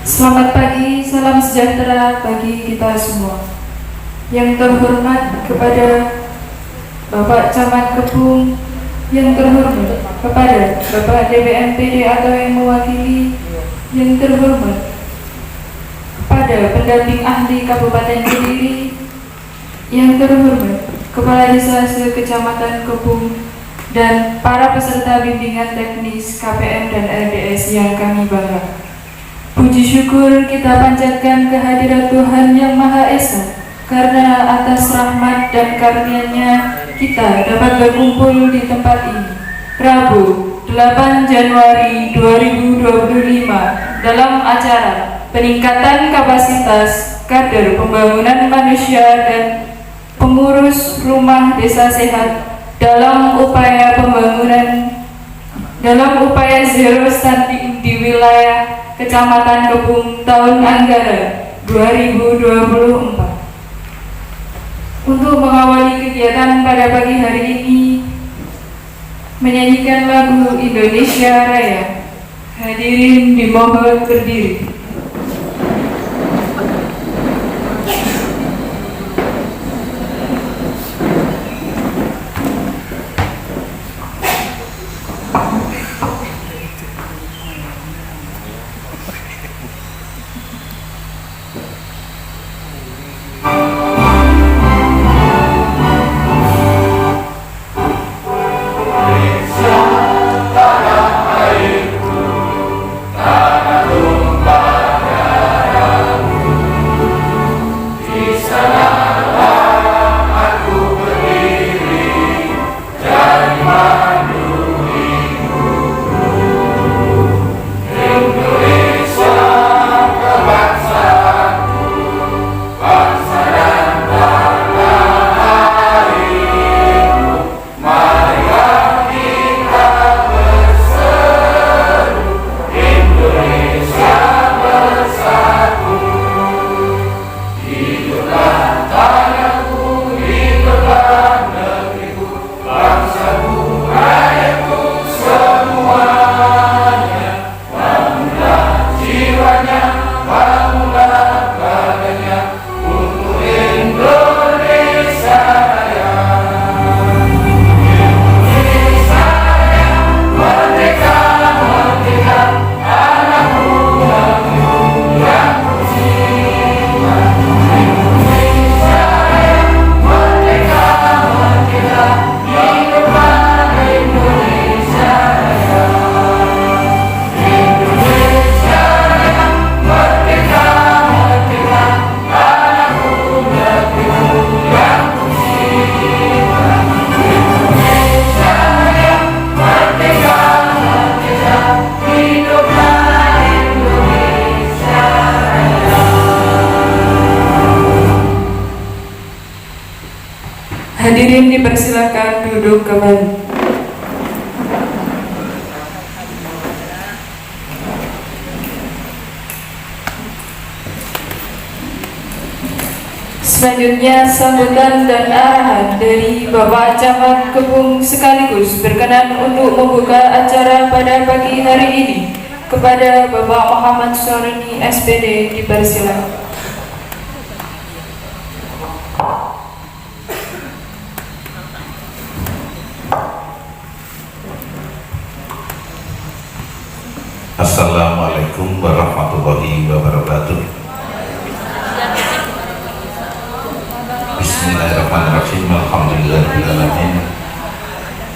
Selamat pagi, salam sejahtera bagi kita semua. Yang terhormat kepada Bapak Camat Kepung, yang terhormat kepada Bapak DPMPD atau yang mewakili, yang terhormat kepada pendamping ahli Kabupaten Kediri, yang terhormat Kepala Desa se-Kecamatan Kepung, dan para peserta bimbingan teknis KPM dan LDS yang kami banggakan. Puji syukur kita panjatkan kehadirat Tuhan Yang Maha Esa, karena atas rahmat dan karunia-Nya kita dapat berkumpul di tempat ini. Rabu, 8 Januari 2025 dalam acara peningkatan kapasitas kader pembangunan manusia dan pengurus rumah desa sehat dalam upaya zero stunting di wilayah Kecamatan Kepung tahun anggaran 2024. Untuk mengawali kegiatan pada pagi hari ini, menyanyikan lagu Indonesia Raya. Hadirin dimohon berdiri. Hadirin dipersilakan duduk kembali. Selanjutnya sambutan dan arahan dari Bapak Camat Kepung sekaligus berkenan untuk membuka acara pada pagi hari ini. Kepada Bapak Muhammad Syaroni SPD dipersilakan. Assalamualaikum warahmatullahi wabarakatuh. Bismillahirrahmanirrahim. Alhamdulillahirrahmanirrahim.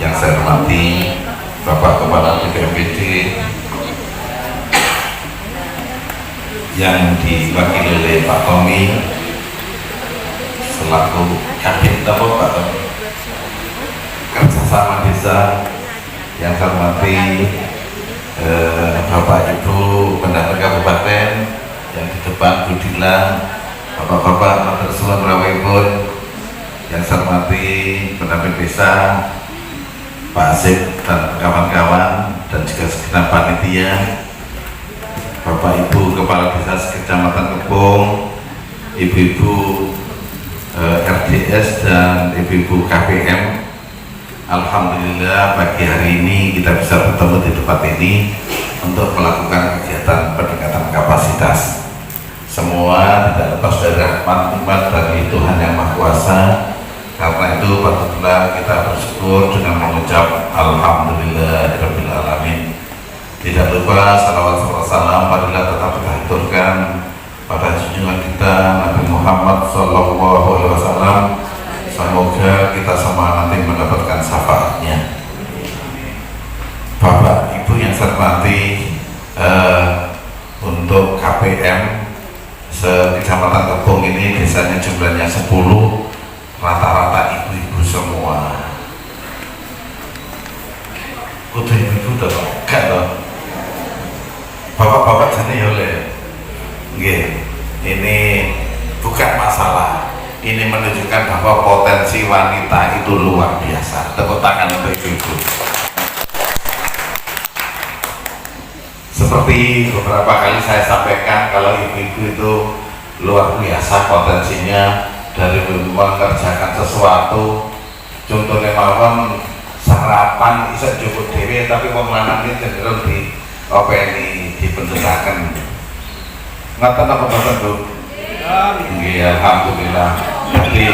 Yang saya hormati Bapak Kepala BPMPD yang diwakili oleh Pak Tommy selaku Kabid Pak Tommy Kerjasama Desa, yang saya hormati Bapak Ibu Pendamping Kabupaten yang di depan Budila, Bapak-bapak Madrasah Merawipun, yang saya hormati pendamping desa Pak Asif dan kawan-kawan, dan juga segenap panitia, Bapak Ibu Kepala Desa Kecamatan Kepung, Ibu-ibu RDS dan Ibu-ibu KPM. Alhamdulillah pagi hari ini kita bisa bertemu di tempat ini untuk melakukan kegiatan peningkatan kapasitas. dari rahmat iman dari Tuhan Yang Maha Kuasa. Karena itu patutlah kita bersyukur dengan mengucap Alhamdulillahirabbil alamin. Tidak lupa salawat serta salam marilah tetap kita haturkan pada junjungan kita Nabi Muhammad SAW. Semoga kita semua nanti mendapatkan syafaatnya. Bapak Ibu yang saya hormati, untuk KPM Kecamatan Kebong ini desanya jumlahnya 10, rata-rata ibu-ibu semua. Kudu ibu-ibu udah enggak loh. Bapak-bapak jadi oleh. Ini bukan masalah. Ini menunjukkan bahwa potensi wanita itu luar biasa. Tepuk tangan untuk ibu-ibu. Seperti beberapa kali saya sampaikan, kalau ibu-ibu itu luar biasa potensinya dari mengerjakan sesuatu. Contohnya mawon sarapan bisa cukup dewe, tapi wong lanang ini cenderung di openi dipendesaken. Ngoten apa boten, Bu? Iya, alhamdulillah. Jadi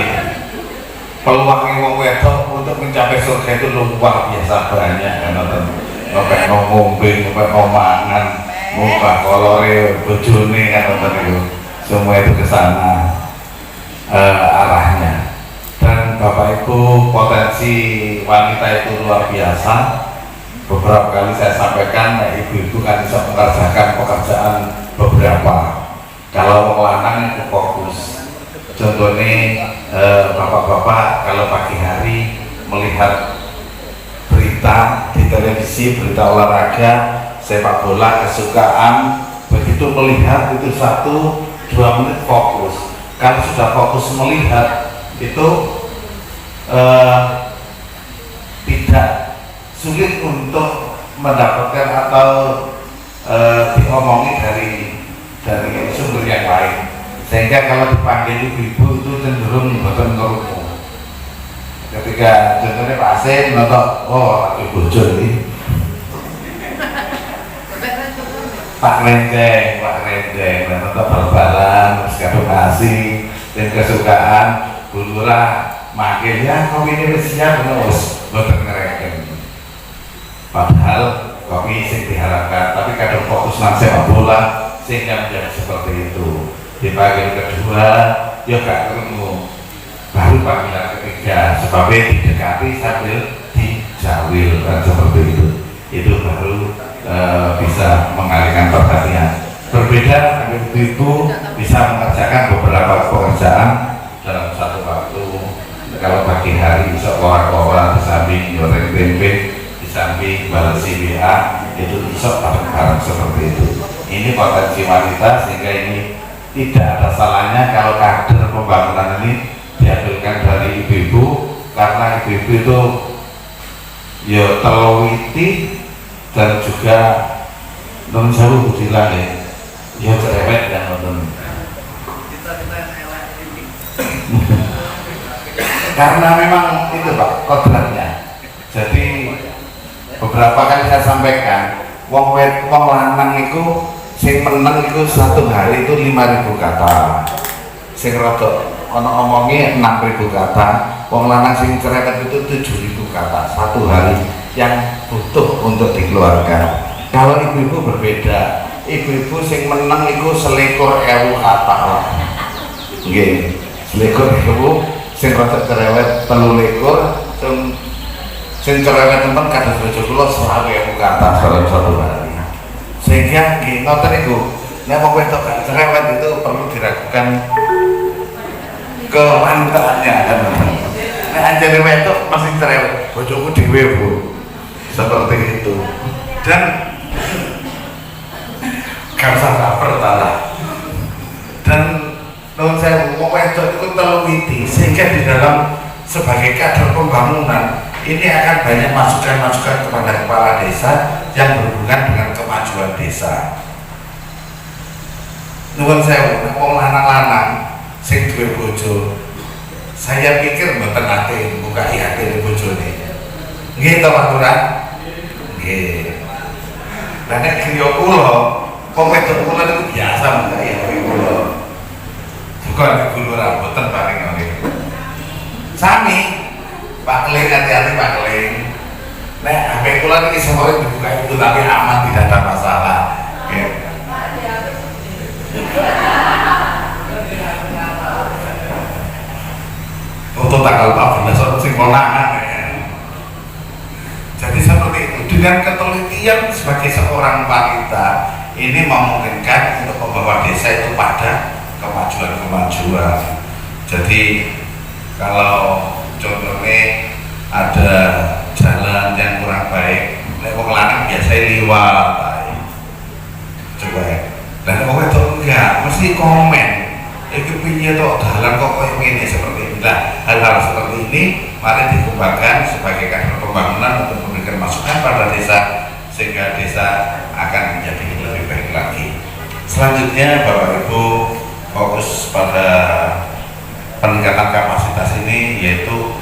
peluangnya wong wedok untuk mencapai surga itu luar biasa banyak kan, ngoten. Sampai mau ngombe, sampai mau mangan, muka kolore bojone kan, ngoten itu. Semua itu ke sana arahnya. Dan Bapak Ibu, potensi wanita itu luar biasa. Beberapa kali saya sampaikan, ibu-ibu kan bisa mengerjakan pekerjaan beberapa. Kalau mau lanang itu fokus. Contohnya bapak-bapak kalau pagi hari melihat berita di televisi, berita olahraga, sepak bola kesukaan, begitu melihat itu 1-2 menit fokus. Kalau sudah fokus melihat itu tidak sulit untuk mendapatkan atau diomongi dari sumber yang lain, sehingga kalau dipanggil ibu-ibu itu cenderung boten ngerumu. Ketika contohnya Pak Asin nonton, oh ibu bojo ini Pak Rendeng nonton bal-balan, terus kadung nasi dan kesukaan bulura makin ya kopi ini siap terus boten ngereken. Padahal kopi sing diharapkan, tapi kadang fokus nang sepak bola sehingga menjadi seperti itu. Di panggilan kedua ya gak ketemu, baru panggilan ketiga sebabnya didekati sambil dijawil kan, seperti itu baru bisa mengalihkan perhatian. Berbeda ibu bisa mengerjakan beberapa pekerjaan dalam satu waktu. Kalau pagi hari bisa keluar di samping goreng tempe, di samping balas WA, itu bisa bareng-bareng seperti itu. Ini potensi wanita, sehingga ini tidak ada salahnya kalau kader pembangunan ini diambilkan dari ibu-ibu, karena ibu-ibu itu ya teliti dan juga non jauh bilang ya cerewet dan nonton. Karena memang itu Pak kodratnya. Jadi beberapa kali saya sampaikan, wong lanang itu sing menang itu satu hari itu 5.000 kata, sing rada ana omongi 6.000 kata, wong lanang sing cerewet itu 7.000 kata satu hari yang butuh untuk dikeluarkan. Kalau ibu-ibu berbeda, ibu-ibu sing menang itu 21.000 kata lah. Nggih, 21.000 sing rada cerewet 23, sing cerewet temen kados bojo kula 20.000 kata dalam satu hari. Sehingga nggih ngoten niku, nek wong wedok gak cerewet itu perlu diragukan kewanitaannya kan. Nek anjene wedok masih cerewet, bojoku dhewe Bu. Seperti itu. Dan gak usah baper talah. Dan non saya wong wedok itu teliti, sehingga di dalam sebagai kader pembangunan ini akan banyak masukan-masukan kepada kepala desa yang berhubungan dengan kemajuan desa. Nuwun sewu, wong lanang-lanang sing duwe bojo, saya pikir mboten nate buka hati bojone. Nggih to Pak Lurah? Nggih. Lah nek griya kula, wong wedok kula niku biasa buka hati kula. Buka sore dibuka itu tapi aman, tidak ada masalah. Oke. Untuk tanggal 14 orang sing konangan ya. Jadi seperti itu, dengan ketelitian sebagai seorang wanita ini memungkinkan untuk membawa desa itu pada kemajuan. Jadi kalau contohnya ada jalan yang kurang baik, wong lanang biasanya liwat, coba ya. Dan wong itu enggak, mesti komen. Iki piye to dalan kok koyo ngene seperti ini. Nah, hal-hal seperti ini mari dikembangkan sebagai kader pembangunan untuk memberikan masukan pada desa sehingga desa akan menjadi lebih baik lagi. Selanjutnya Bapak Ibu fokus pada peningkatan kapasitas ini yaitu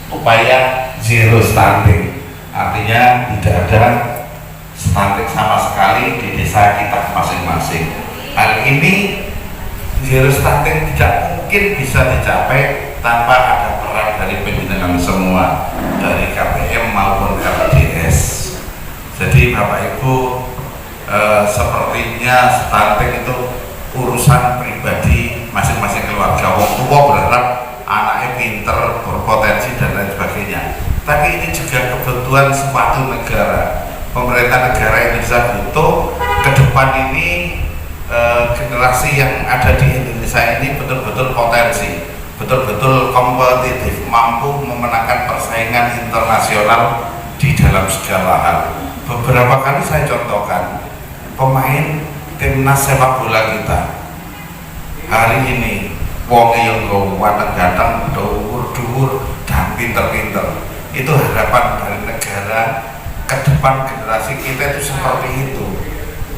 upaya zero stunting, artinya tidak ada stunting sama sekali di desa kita masing-masing. Hal ini zero stunting tidak mungkin bisa dicapai tanpa ada peran dari penjenengan semua, dari KPM maupun LDS. Jadi Bapak Ibu sepertinya stunting itu urusan pribadi masing-masing keluarga. Wong tua berharap anaknya pinter, berpotensi dan lain sebagainya. Tapi ini juga kebutuhan suatu negara. Pemerintah negara Indonesia butuh ke depan ini generasi yang ada di Indonesia ini betul-betul potensi, betul-betul kompetitif, mampu memenangkan persaingan internasional di dalam segala hal. Beberapa kali saya contohkan pemain timnas sepak bola kita hari ini, wong yang ganteng, dhuwur dan pinter-pinter. Itu harapan dari negara ke depan generasi kita itu seperti itu.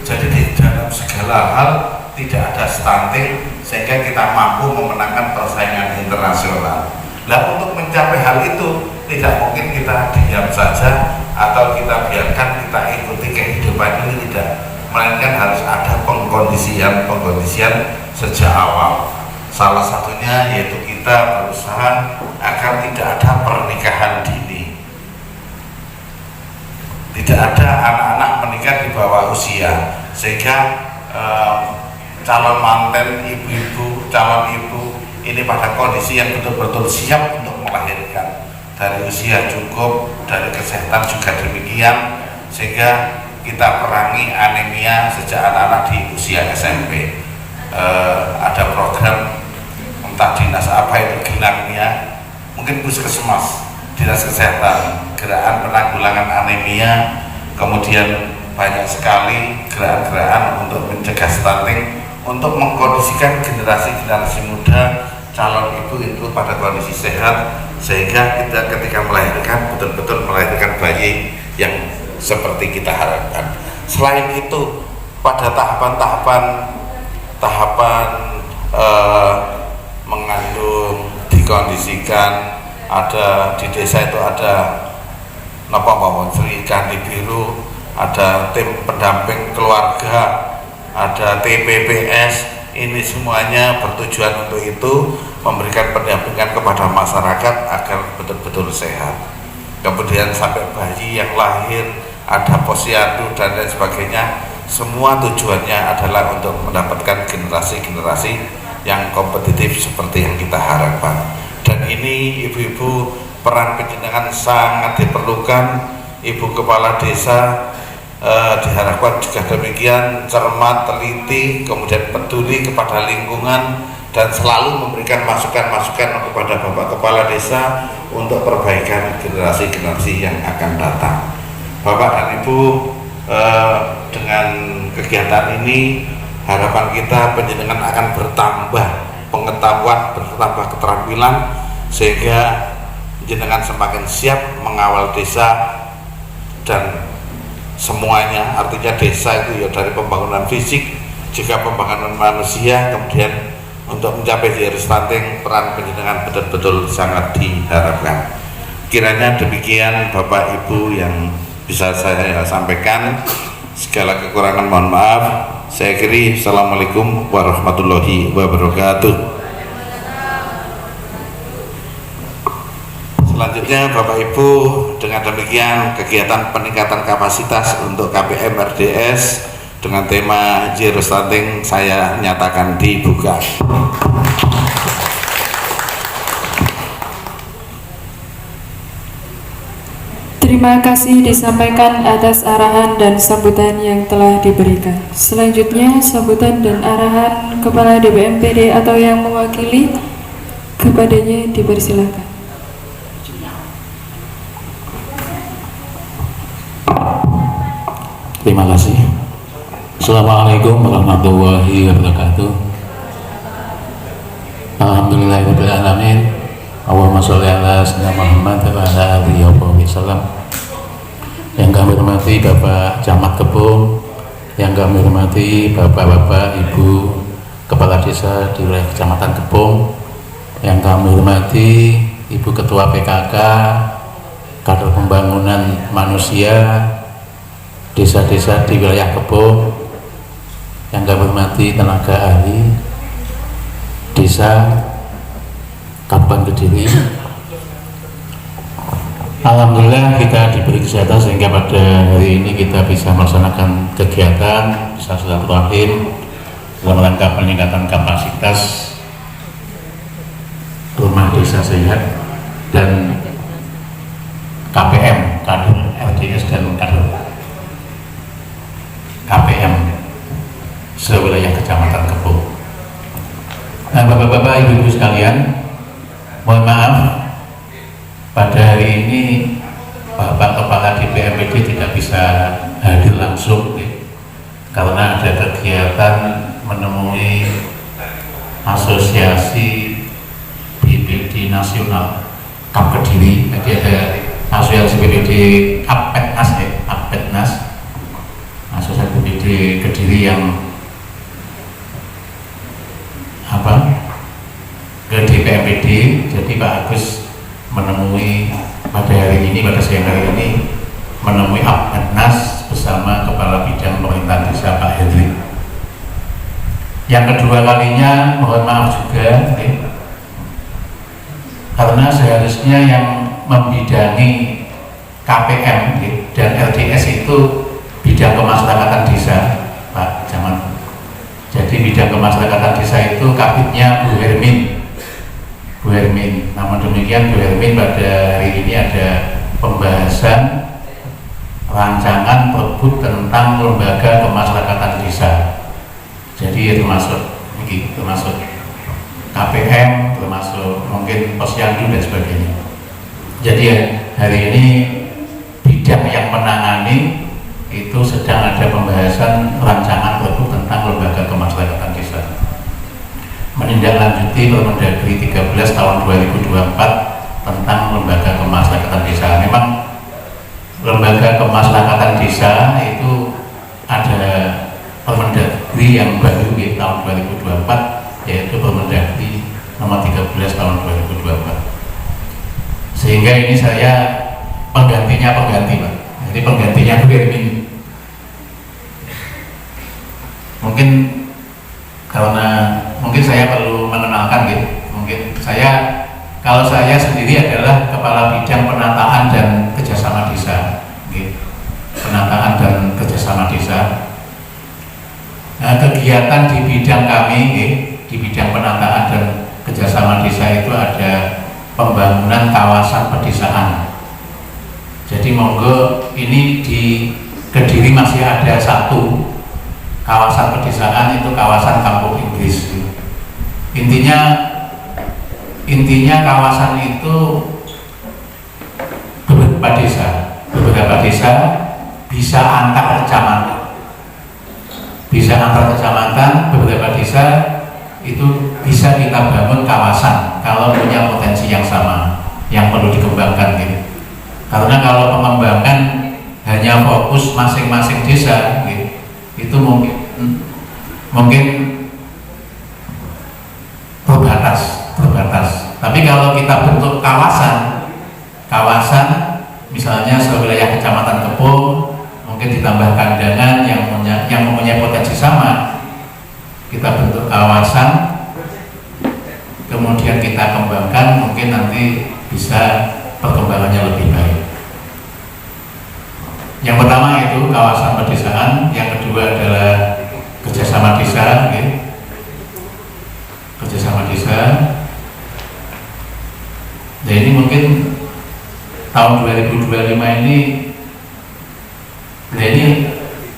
Jadi di dalam segala hal tidak ada stunting sehingga kita mampu memenangkan persaingan internasional. Nah, untuk mencapai hal itu tidak mungkin kita diam saja atau kita biarkan kita ikuti kehidupan ini, tidak, melainkan harus ada pengkondisian sejak awal. Salah satunya yaitu kita berusaha agar tidak ada pernikahan dini, tidak ada anak-anak menikah di bawah usia, sehingga calon manten ibu-ibu, calon ibu ini pada kondisi yang betul-betul siap untuk melahirkan, dari usia cukup, dari kesehatan juga demikian, sehingga kita perangi anemia sejak anak-anak di usia SMP. Ada program entah dinas apa itu genangnya, mungkin puskesmas, dinas kesehatan, gerakan penanggulangan anemia, kemudian banyak sekali gerakan-gerakan untuk mencegah stunting, untuk mengkondisikan generasi muda calon ibu itu pada kondisi sehat, sehingga kita ketika melahirkan betul-betul melahirkan bayi yang seperti kita harapkan. Selain itu, pada tahapan mengandung, dikondisikan, ada di desa itu ada Sri Kandi Biru, ada tim pendamping keluarga, ada TPPS. Ini semuanya bertujuan untuk itu, memberikan pendampingan kepada masyarakat agar betul-betul sehat. Kemudian sampai bayi yang lahir, ada posyandu dan lain sebagainya. Semua tujuannya adalah untuk mendapatkan generasi-generasi yang kompetitif seperti yang kita harapkan. Dan ini ibu-ibu, peran penjenengan sangat diperlukan. Ibu kepala desa diharapkan juga demikian, cermat, teliti, kemudian peduli kepada lingkungan, dan selalu memberikan masukan-masukan kepada Bapak Kepala Desa untuk perbaikan generasi-generasi yang akan datang. Bapak dan Ibu, dengan kegiatan ini harapan kita penjenengan akan bertambah pengetahuan, bertambah keterampilan, sehingga jenengan semakin siap mengawal desa dan semuanya. Artinya desa itu ya dari pembangunan fisik juga pembangunan manusia. Kemudian untuk mencapai zero stunting, peran penjenengan betul-betul sangat diharapkan. Kiranya demikian Bapak Ibu yang bisa saya sampaikan. Segala kekurangan mohon maaf. Saya akhiri. Assalamualaikum warahmatullahi wabarakatuh. Selanjutnya Selanjutnya Bapak Ibu, dengan demikian kegiatan peningkatan kapasitas untuk KPM RDS dengan tema Zero Stunting saya nyatakan dibuka. Terima kasih disampaikan atas arahan dan sambutan yang telah diberikan. Selanjutnya, sambutan dan arahan Kepala DPMPD atau yang mewakili kepadanya dipersilakan. Terima kasih. Assalamualaikum warahmatullahi wabarakatuh. Alhamdulillahirabbil alamin. Allahumma sholli ala sayyidina Muhammad wa ala alihi wasallam. Yang kami hormati Bapak Camat Kebong, yang kami hormati Bapak-bapak, Ibu Kepala Desa di wilayah Kecamatan Kebong, yang kami hormati Ibu Ketua PKK, Kader Pembangunan Manusia desa-desa di wilayah Kebong, yang kami hormati tenaga ahli desa Kabupaten Kediri. Alhamdulillah kita diberi kesehatan sehingga pada hari ini kita bisa melaksanakan kegiatan, bisa silaturahim dalam rangka peningkatan kapasitas rumah desa sehat dan KPM, kader RDS dan kader KPM sewilayah Kecamatan Kebong. Nah, Bapak-bapak, Ibu-ibu sekalian, mohon maaf pada hari ini Bapak Kepala DPMPD tidak bisa hadir langsung karena ada kegiatan menemui asosiasi BPD nasional KAP Kediri. Jadi ada asosiasi BPD APETNAS, asosiasi BPD Kediri yang ke DPMPD. Jadi Pak Agus menemui pada hari ini, pada siang hari ini menemui APETNAS bersama Kepala Bidang Pemerintahan Desa Pak Hendrik. Yang kedua kalinya, mohon maaf juga karena seharusnya yang membidangi KPM dan LDS itu bidang kemasyarakatan desa, Pak Camat. Jadi bidang kemasyarakatan desa itu kabitnya Bu Hermin. Namun demikian Bu Hermin pada hari ini ada pembahasan rancangan Pergub tentang lembaga kemasyarakatan desa. Jadi termasuk KPM, termasuk mungkin posyandu dan sebagainya. Jadi hari ini bidang yang menangani itu sedang ada pembahasan rancangan Pergub tentang lembaga kemasyarakatan desa, menindaklanjuti Permendagri 13 tahun 2024 tentang lembaga kemasyarakatan desa. Memang lembaga kemasyarakatan desa itu ada Permendagri yang baru di tahun 2024, yaitu Permendagri nomor 13 tahun 2024. Sehingga ini saya penggantinya Pak. Jadi penggantinya ini mungkin karena saya perlu mengenalkan gitu. Kalau saya sendiri adalah Kepala Bidang Penataan dan Kerjasama Desa gitu. Penataan dan Kerjasama Desa. Nah, kegiatan di bidang kami gitu, di bidang penataan dan kerjasama desa itu ada pembangunan kawasan pedesaan. Jadi monggo ini di Kediri masih ada satu kawasan pedesaan, itu kawasan Kampung Inggris. Intinya kawasan itu beberapa desa bisa antar kecamatan, beberapa desa itu bisa kita bangun kawasan kalau punya potensi yang sama yang perlu dikembangkan gitu. Karena kalau pengembangan hanya fokus masing-masing desa gitu, itu mungkin terbatas. Tapi kalau kita bentuk kawasan misalnya sewilayah Kecamatan Kebong, mungkin ditambah kandangan yang mempunyai potensi sama, kita bentuk kawasan, kemudian kita kembangkan, mungkin nanti bisa perkembangannya lebih baik. Yang pertama itu kawasan pedesaan, yang kedua adalah kerjasama desa, kerjasama desa. Nah ini mungkin tahun 2025 ini, nah ini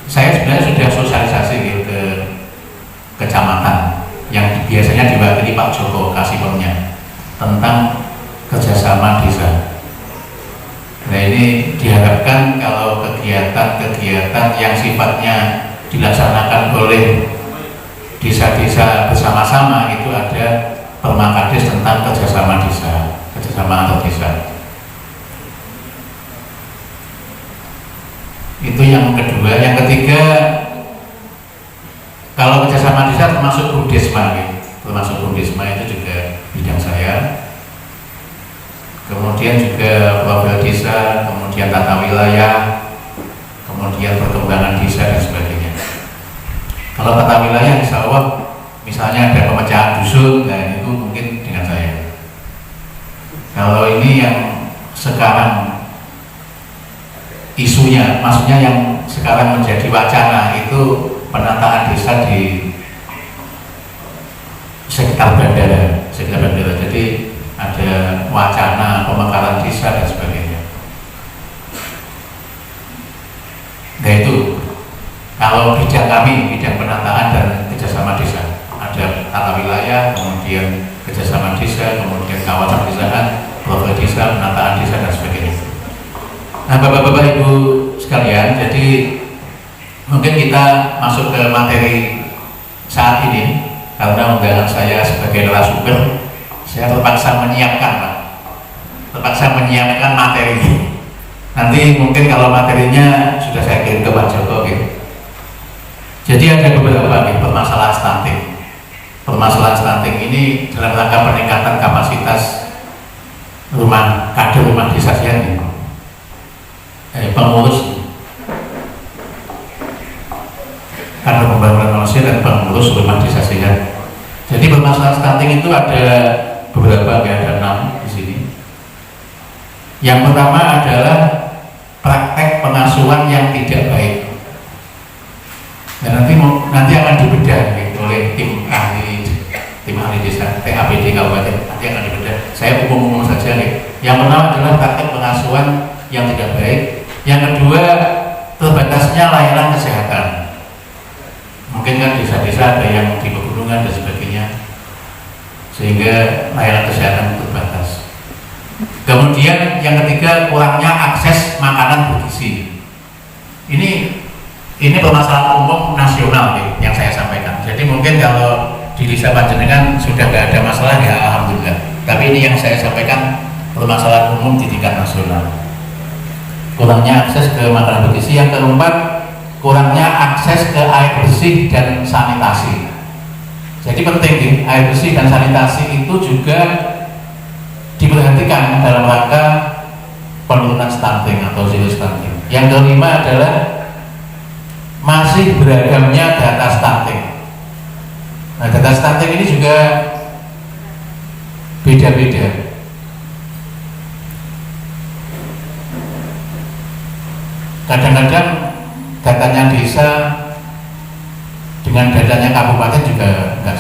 saya sebenarnya sudah sosialisasi ke kecamatan yang biasanya diwakili Pak Joko Kasihonnya tentang kerjasama desa. Nah ini diharapkan kalau kegiatan-kegiatan yang sifatnya dilaksanakan oleh desa-desa bersama-sama itu ada permakades tentang kerjasama desa, kerjasama antar desa. Itu yang kedua. Yang ketiga, kalau kerjasama desa termasuk Bumdesma, termasuk Bumdesma itu juga bidang saya. Kemudian juga profil desa, kemudian tata wilayah, kemudian perkembangan desa dan sebagainya. Kalau tata wilayah, insya Allah, misalnya ada pemecahan dusun, dan itu mungkin dengan saya. Kalau ini yang sekarang isunya, maksudnya yang sekarang menjadi wacana itu penataan desa di sekitar bandara, Jadi ada wacana pemekaran desa dan sebagainya. Nah itu kalau bidang kami, bidang penataan dan kerjasama desa, ada tata wilayah, kemudian kerjasama desa, kemudian kawasan desaan, profil desa, penataan desa dan sebagainya. Nah Bapak-Bapak Ibu sekalian, jadi mungkin kita masuk ke materi saat ini. Karena undangan saya sebagai narasumber, saya terpaksa menyiapkan materi. Nanti mungkin kalau materinya sudah saya kirim ke Pak Joko, Jadi ada beberapa permasalahan stunting. Permasalahan stunting ini dalam rangka peningkatan kapasitas kader rumah desa saya, pengurus kader pembangunan manusia dan pengurus rumah desa sehat. Jadi permasalahan stunting itu ada beberapa, ada 6 di sini. Yang pertama adalah praktek pengasuhan yang tidak baik. Dan nanti akan dibedah oleh tim ahli desa TAPD Kabupaten. Nanti akan dibedah. Saya umum saja Yang pertama adalah praktek pengasuhan yang tidak baik. Yang kedua, terbatasnya layanan kesehatan. Mungkin kan desa-desa ada yang di pegunungan dan sebagainya, sehingga layanan kesehatan terbatas. Kemudian yang ketiga, kurangnya akses makanan bergizi. Ini permasalahan umum nasional yang saya sampaikan. Jadi mungkin kalau di desa Panjenengan sudah tidak ada masalah, ya alhamdulillah. Tapi ini yang saya sampaikan permasalahan umum di tingkat nasional. Kurangnya akses ke makanan bergizi. Yang keempat, kurangnya akses ke air bersih dan sanitasi. Jadi penting air bersih dan sanitasi itu juga diperhatikan dalam rangka penurunan stunting atau zero stunting. Yang kelima adalah masih beragamnya data stunting. Nah, data stunting ini juga beda-beda. Kadang-kadang datanya desa dengan datanya kabupaten juga nggak